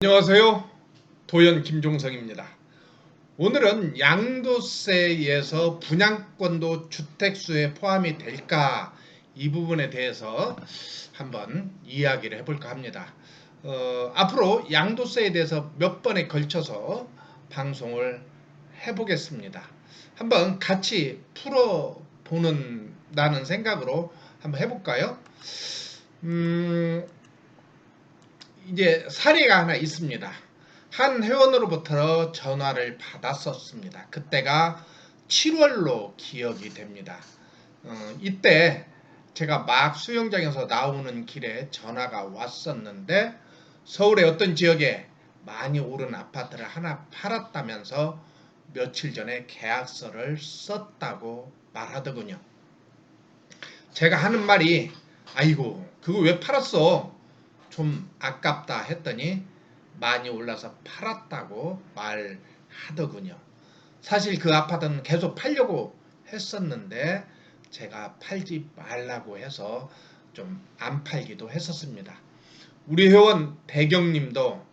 안녕하세요. 도연 김종성입니다. 오늘은 양도세에서 분양권도 주택수에 포함이 될까 이 부분에 대해서 한번 이야기를 해볼까 합니다. 앞으로 양도세에 대해서 몇 번에 걸쳐서 방송을 해보겠습니다. 한번 같이 풀어보는다는 생각으로 한번 해볼까요? 이제 사례가 하나 있습니다. 한 회원으로부터 전화를 받았었습니다. 그때가 7월로 기억이 됩니다. 이때 제가 막 수영장에서 나오는 길에 전화가 왔었는데 서울의 어떤 지역에 많이 오른 아파트를 하나 팔았다면서 며칠 전에 계약서를 썼다고 말하더군요. 제가 하는 말이 아이고 그거 왜 팔았어? 좀 아깝다 했더니 많이 올라서 팔았다고 말하더군요. 사실 그 아파트는 계속 팔려고 했었는데 제가 팔지 말라고 해서 좀 안 팔기도 했었습니다. 우리 회원 대경님도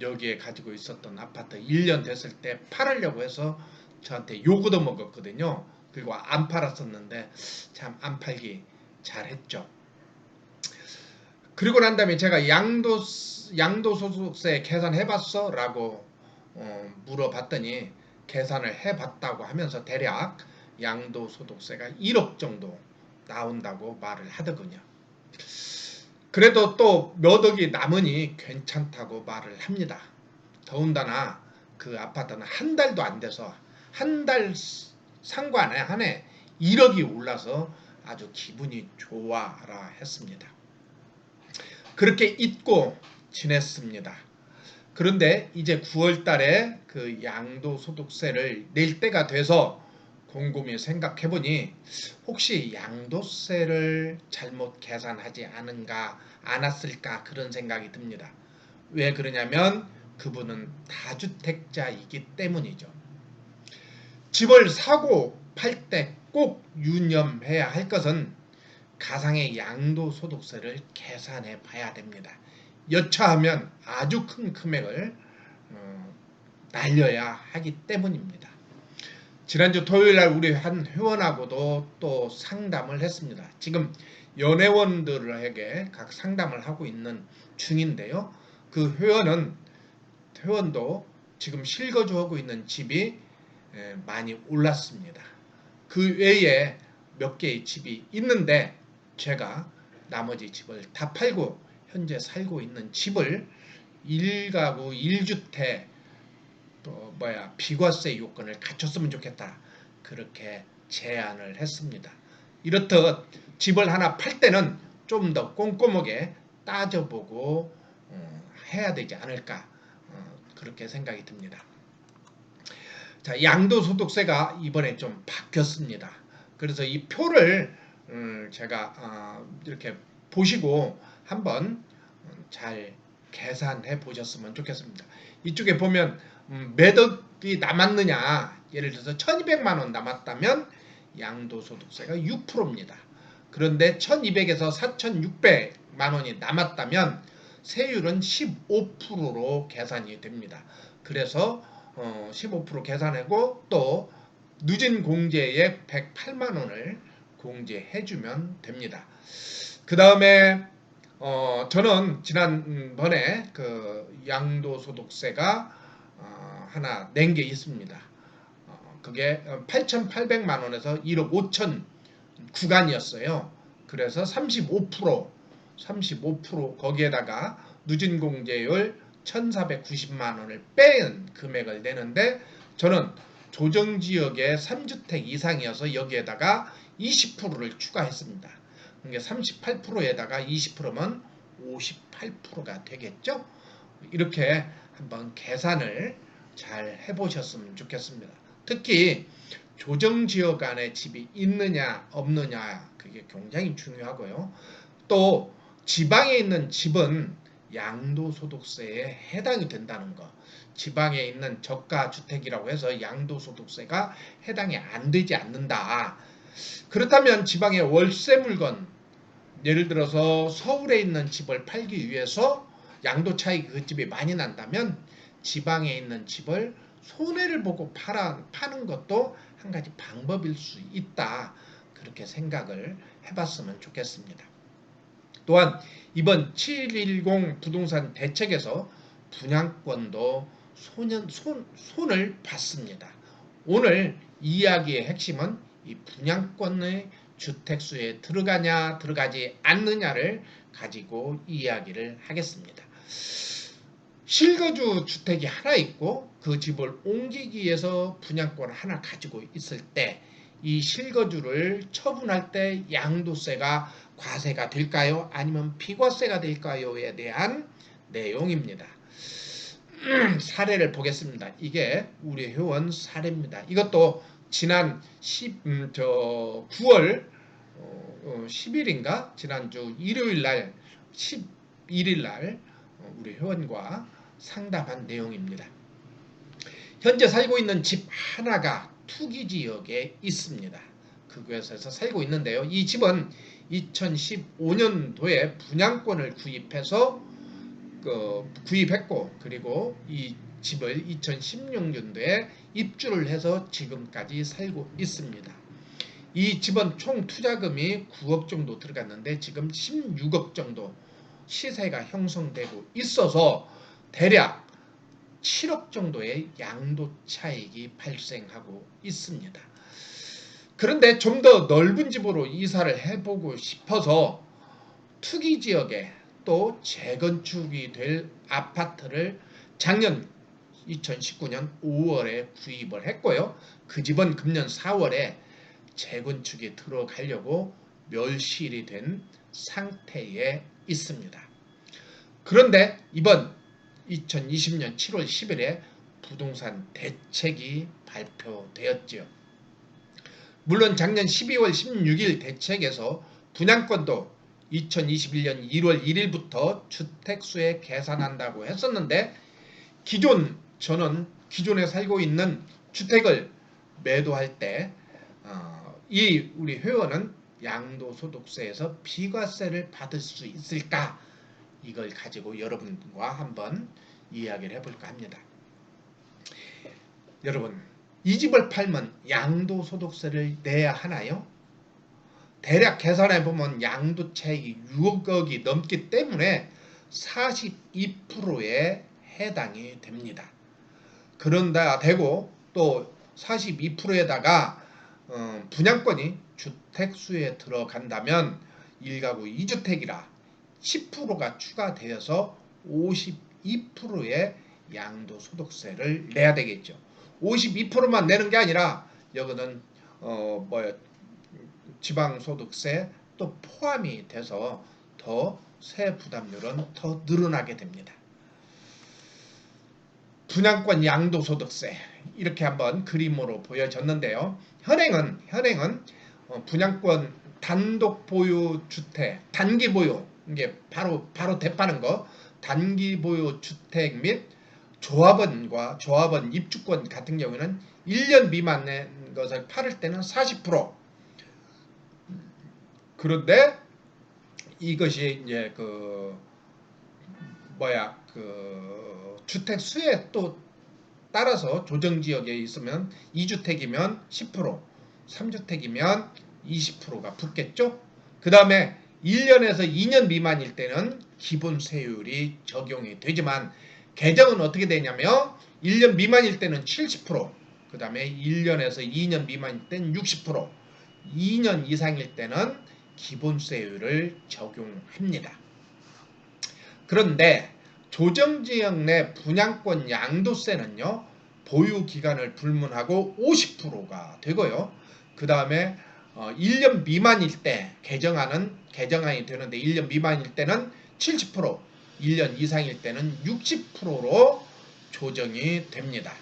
여기에 가지고 있었던 아파트 1년 됐을 때 팔으려고 해서 저한테 요구도 먹었거든요. 그리고 안 팔았었는데 참 안 팔기 잘했죠. 그리고 난 다음에 제가 양도소득세 계산해봤어? 라고 물어봤더니 계산을 해봤다고 하면서 대략 양도소득세가 1억 정도 나온다고 말을 하더군요. 그래도 또 몇 억이 남으니 괜찮다고 말을 합니다. 더군다나 그 아파트는 한 달도 안 돼서 한 달 상관에 한해 1억이 올라서 아주 기분이 좋아라 했습니다. 그렇게 잊고 지냈습니다. 그런데 이제 9월 달에 그 양도소득세를 낼 때가 돼서 곰곰이 생각해 보니 혹시 양도세를 잘못 계산하지 않았을까 그런 생각이 듭니다. 왜 그러냐면 그분은 다주택자이기 때문이죠. 집을 사고 팔 때 꼭 유념해야 할 것은 가상의 양도소득세를 계산해 봐야 됩니다. 여차하면 아주 큰 금액을 날려야 하기 때문입니다. 지난주 토요일날 우리 한 회원하고도 또 상담을 했습니다. 지금 연회원들에게 각 상담을 하고 있는 중인데요. 그 회원도 지금 실거주하고 있는 집이 많이 올랐습니다. 그 외에 몇 개의 집이 있는데 제가 나머지 집을 다 팔고 현재 살고 있는 집을 1가구 1주택 비과세 요건을 갖췄으면 좋겠다. 그렇게 제안을 했습니다. 이렇듯 집을 하나 팔 때는 좀 더 꼼꼼하게 따져보고 해야 되지 않을까 그렇게 생각이 듭니다. 자, 양도소득세가 이번에 좀 바뀌었습니다. 그래서 이 표를 제가 이렇게 보시고 한번 잘 계산해 보셨으면 좋겠습니다. 이쪽에 보면 몇 억이 남았느냐, 예를 들어서 1200만 원 남았다면 양도소득세가 6%입니다. 그런데 1200에서 4600만 원이 남았다면 세율은 15%로 계산이 됩니다. 그래서 15% 계산하고 또 누진 공제에 108만 원을 공제해주면 됩니다. 그 다음에 저는 지난번에 그 양도소득세가 하나 낸 게 있습니다. 그게 8,800만 원에서 1억 5천 구간이었어요. 그래서 35% 거기에다가 누진공제율 1,490만 원을 뺀 금액을 내는데 저는 조정지역의 3주택 이상이어서 여기에다가 20%를 추가했습니다. 그게 38%에다가 20%면 58%가 되겠죠? 이렇게 한번 계산을 잘 해보셨으면 좋겠습니다. 특히 조정지역 안에 집이 있느냐 없느냐 그게 굉장히 중요하고요. 또 지방에 있는 집은 양도소득세에 해당이 된다는 거. 지방에 있는 저가주택이라고 해서 양도소득세가 해당이 안 되지 않는다. 그렇다면 지방의 월세 물건, 예를 들어서 서울에 있는 집을 팔기 위해서 양도 차익이 그 집이 많이 난다면 지방에 있는 집을 손해를 보고 파는 것도 한 가지 방법일 수 있다. 그렇게 생각을 해봤으면 좋겠습니다. 또한 이번 710 부동산 대책에서 분양권도 손을 봤습니다. 오늘 이야기의 핵심은 이 분양권의 주택수에 들어가냐 들어가지 않느냐를 가지고 이야기를 하겠습니다. 실거주 주택이 하나 있고 그 집을 옮기기 위해서 분양권을 하나 가지고 있을 때 이 실거주를 처분할 때 양도세가 과세가 될까요? 아니면 비과세가 될까요?에 대한 내용입니다. 사례를 보겠습니다. 이게 우리 회원 사례입니다. 이것도 지난 9월 10일인가? 지난주 일요일 날 11일 날 우리 회원과 상담한 내용입니다. 현재 살고 있는 집 하나가 투기지역에 있습니다. 그곳에서 살고 있는데요. 이 집은 2015년도에 분양권을 구입했고 그리고 이 집을 2016년도에 입주를 해서 지금까지 살고 있습니다. 이 집은 총 투자금이 9억 정도 들어갔는데 지금 16억 정도 시세가 형성되고 있어서 대략 7억 정도의 양도 차익이 발생하고 있습니다. 그런데 좀 더 넓은 집으로 이사를 해보고 싶어서 투기 지역에 또 재건축이 될 아파트를 작년 2019년 5월에 구입을 했고요. 그 집은 금년 4월에 재건축에 들어가려고 멸실이 된 상태에 있습니다. 그런데 이번 2020년 7월 10일에 부동산 대책이 발표되었지요. 물론 작년 12월 16일 대책에서 분양권도 2021년 1월 1일부터 주택수에 계산한다고 했었는데 저는 기존에 살고 있는 주택을 매도할 때 우리 회원은 양도소득세에서 비과세를 받을 수 있을까? 이걸 가지고 여러분과 한번 이야기를 해볼까 합니다. 여러분, 이 집을 팔면 양도소득세를 내야 하나요? 대략 계산해보면 양도차익이 6억이 넘기 때문에 42%에 해당이 됩니다. 그런다 되고 또 42%에다가 분양권이 주택수에 들어간다면 1가구 2주택이라 10%가 추가되어서 52%의 양도소득세를 내야 되겠죠. 52%만 내는 게 아니라 여기는 지방소득세 또 포함이 돼서 더 세 부담률은 더 늘어나게 됩니다. 분양권 양도소득세 이렇게 한번 그림으로 보여졌는데요. 현행은 분양권 단독 보유 주택, 단기 보유 이게 바로 대파는 거, 단기 보유 주택 및 조합원 입주권 같은 경우에는 1년 미만의 것을 팔을 때는 40%. 그런데 이것이 이제 주택 수에 또 따라서 조정 지역에 있으면 2주택이면 10%, 3주택이면 20%가 붙겠죠. 그 다음에 1년에서 2년 미만일 때는 기본 세율이 적용이 되지만 개정은 어떻게 되냐면 1년 미만일 때는 70%, 그 다음에 1년에서 2년 미만일 때는 60%, 2년 이상일 때는 기본세율을 적용합니다. 그런데 조정지역 내 분양권 양도세는요, 보유기간을 불문하고 50%가 되고요. 그 다음에 1년 미만일 때 개정안이 되는데 1년 미만일 때는 70%, 1년 이상일 때는 60%로 조정이 됩니다.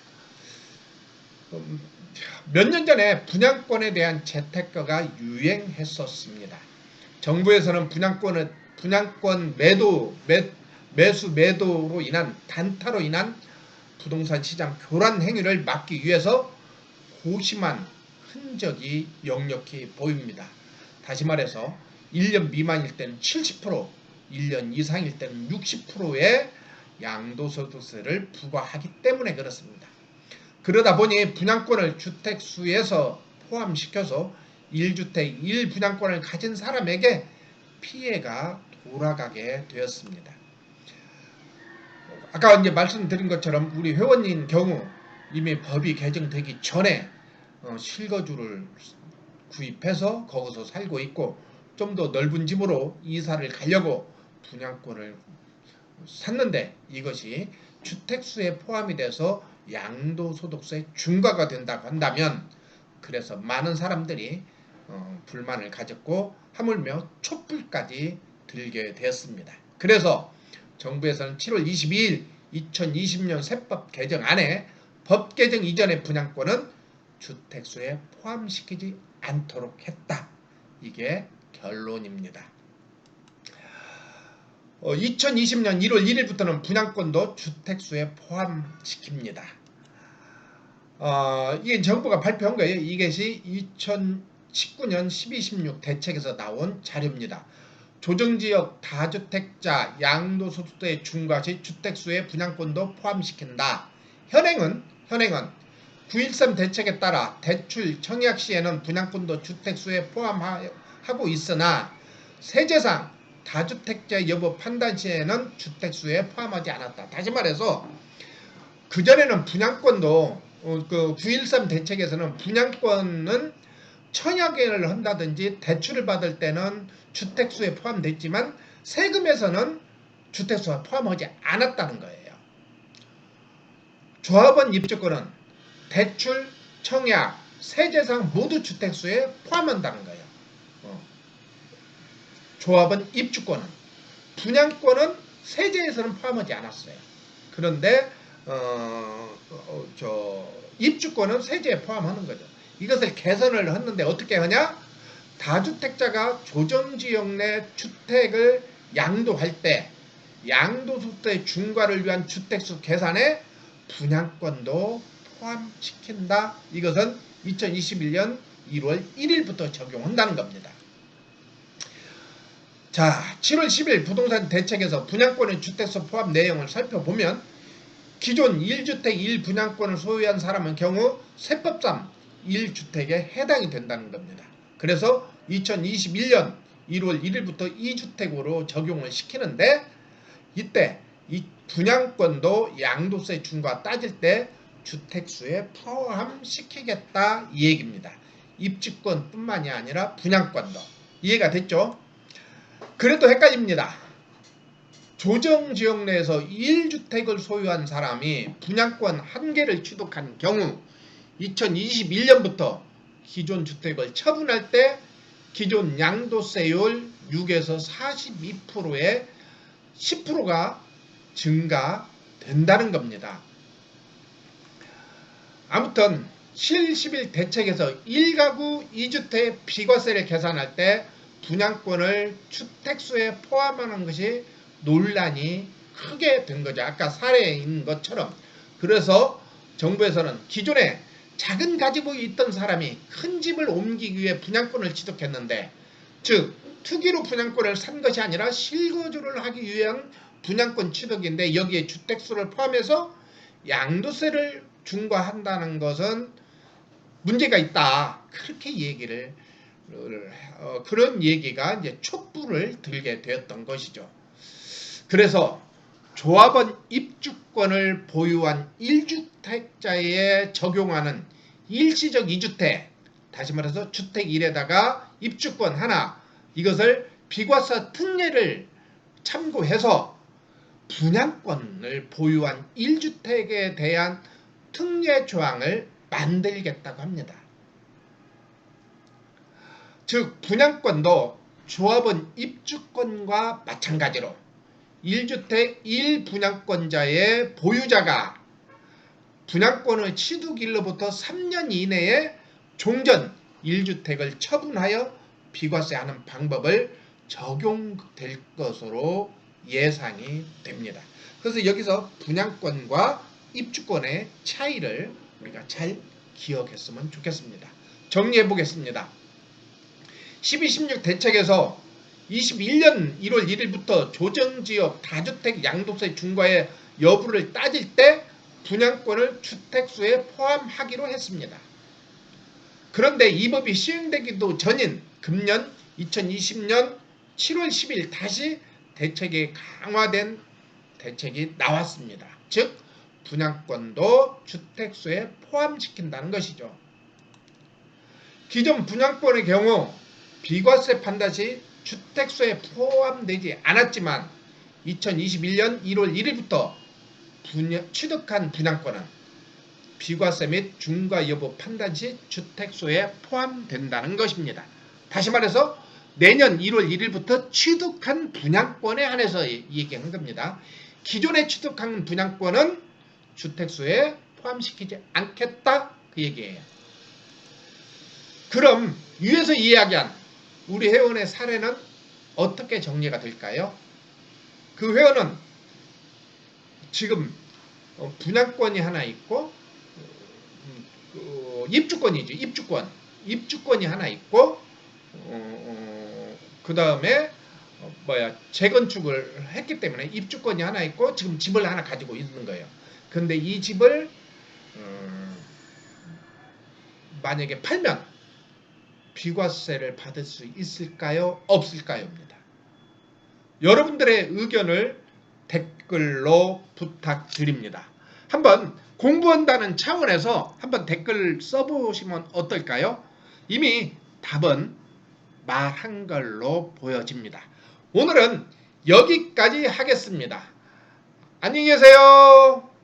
몇 년 전에 분양권에 대한 재테크가 유행했었습니다. 정부에서는 분양권 매수 매도로 인한 단타로 인한 부동산 시장 교란 행위를 막기 위해서 고심한 흔적이 역력히 보입니다. 다시 말해서 1년 미만일 때는 70%, 1년 이상일 때는 60%의 양도소득세를 부과하기 때문에 그렇습니다. 그러다 보니 분양권을 주택수에서 포함시켜서 1주택 1분양권을 가진 사람에게 피해가 돌아가게 되었습니다. 아까 이제 말씀드린 것처럼 우리 회원님 경우 이미 법이 개정되기 전에 실거주를 구입해서 거기서 살고 있고 좀 더 넓은 집으로 이사를 가려고 분양권을 샀는데 이것이 주택수에 포함이 돼서 양도소득세 중과가 된다고 한다면 그래서 많은 사람들이 불만을 가졌고 하물며 촛불까지 들게 되었습니다. 그래서 정부에서는 7월 22일 2020년 세법 개정안에 법 개정 이전의 분양권은 주택수에 포함시키지 않도록 했다. 이게 결론입니다. 2020년 1월 1일부터는 분양권도 주택수에 포함시킵니다. 이게 정부가 발표한 거예요. 이것이 2019년 12.16 대책에서 나온 자료입니다. 조정지역 다주택자 양도소득세 중과 시 주택수의 분양권도 포함시킨다. 현행은 9.13 대책에 따라 대출 청약 시에는 분양권도 주택수에 포함하고 있으나 세제상 다주택자 여부 판단 시에는 주택수에 포함하지 않았다. 다시 말해서 그전에는 분양권도 그 9.13 대책에서는 분양권은 청약을 한다든지 대출을 받을 때는 주택수에 포함됐지만 세금에서는 주택수에 포함하지 않았다는 거예요. 조합원 입주권은 대출, 청약, 세제상 모두 주택수에 포함한다는 거예요. 조합원 입주권은 분양권은 세제에서는 포함하지 않았어요. 그런데 입주권은 세제에 포함하는 거죠. 이것을 개선을 했는데 어떻게 하냐? 다주택자가 조정지역 내 주택을 양도할 때 양도소득세 중과를 위한 주택수 계산에 분양권도 포함시킨다. 이것은 2021년 1월 1일부터 적용한다는 겁니다. 자, 7월 10일 부동산 대책에서 분양권의 주택수 포함 내용을 살펴보면 기존 1주택 1분양권을 소유한 사람의 경우 세법상 1주택에 해당이 된다는 겁니다. 그래서 2021년 1월 1일부터 2주택으로 적용을 시키는데 이때 이 분양권도 양도세 중과 따질 때 주택수에 포함시키겠다 이 얘기입니다. 입주권뿐만이 아니라 분양권도. 이해가 됐죠? 그래도 헷갈립니다. 조정지역 내에서 1주택을 소유한 사람이 분양권 1개를 취득한 경우 2021년부터 기존 주택을 처분할 때 기존 양도세율 6에서 42%에 10%가 증가된다는 겁니다. 아무튼 7월 10일 대책에서 1가구 2주택 비과세를 계산할 때 분양권을 주택수에 포함하는 것이 논란이 크게 된 거죠. 아까 사례에 있는 것처럼. 그래서 정부에서는 기존에 작은 가지고 있던 사람이 큰 집을 옮기기 위해 분양권을 취득했는데 즉 투기로 분양권을 산 것이 아니라 실거주를 하기 위한 분양권 취득인데 여기에 주택수를 포함해서 양도세를 중과한다는 것은 문제가 있다. 그렇게 얘기를 그런 얘기가 이제 촛불을 들게 되었던 것이죠. 그래서 조합원 입주권을 보유한 1주택자에 적용하는 일시적 2주택, 다시 말해서 주택 1에다가 입주권 하나, 이것을 비과세 특례를 참고해서 분양권을 보유한 1주택에 대한 특례 조항을 만들겠다고 합니다. 즉 분양권도 조합원 입주권과 마찬가지로 1주택 1분양권자의 보유자가 분양권의 취득일로부터 3년 이내에 종전 1주택을 처분하여 비과세하는 방법을 적용될 것으로 예상이 됩니다. 그래서 여기서 분양권과 입주권의 차이를 우리가 잘 기억했으면 좋겠습니다. 정리해 보겠습니다. 12.16 대책에서 21년 1월 1일부터 조정지역 다주택 양도세 중과의 여부를 따질 때 분양권을 주택수에 포함하기로 했습니다. 그런데 이 법이 시행되기도 전인 금년 2020년 7월 10일 다시 대책이 강화된 대책이 나왔습니다. 즉 분양권도 주택수에 포함시킨다는 것이죠. 기존 분양권의 경우 비과세 판단시 주택수에 포함되지 않았지만 2021년 1월 1일부터 취득한 분양권은 비과세 및 중과 여부 판단 시 주택수에 포함된다는 것입니다. 다시 말해서 내년 1월 1일부터 취득한 분양권에 한해서 얘기한 겁니다. 기존에 취득한 분양권은 주택수에 포함시키지 않겠다 그 얘기예요. 그럼 위에서 이야기한 우리 회원의 사례는 어떻게 정리가 될까요? 그 회원은 지금 분양권이 하나 있고 입주권이죠. 입주권이 하나 있고 그 다음에 재건축을 했기 때문에 입주권이 하나 있고 지금 집을 하나 가지고 있는 거예요. 그런데 이 집을 만약에 팔면 비과세를 받을 수 있을까요? 없을까요?입니다. 여러분들의 의견을 댓글로 부탁드립니다. 한번 공부한다는 차원에서 한번 댓글 써보시면 어떨까요? 이미 답은 말한 걸로 보여집니다. 오늘은 여기까지 하겠습니다. 안녕히 계세요.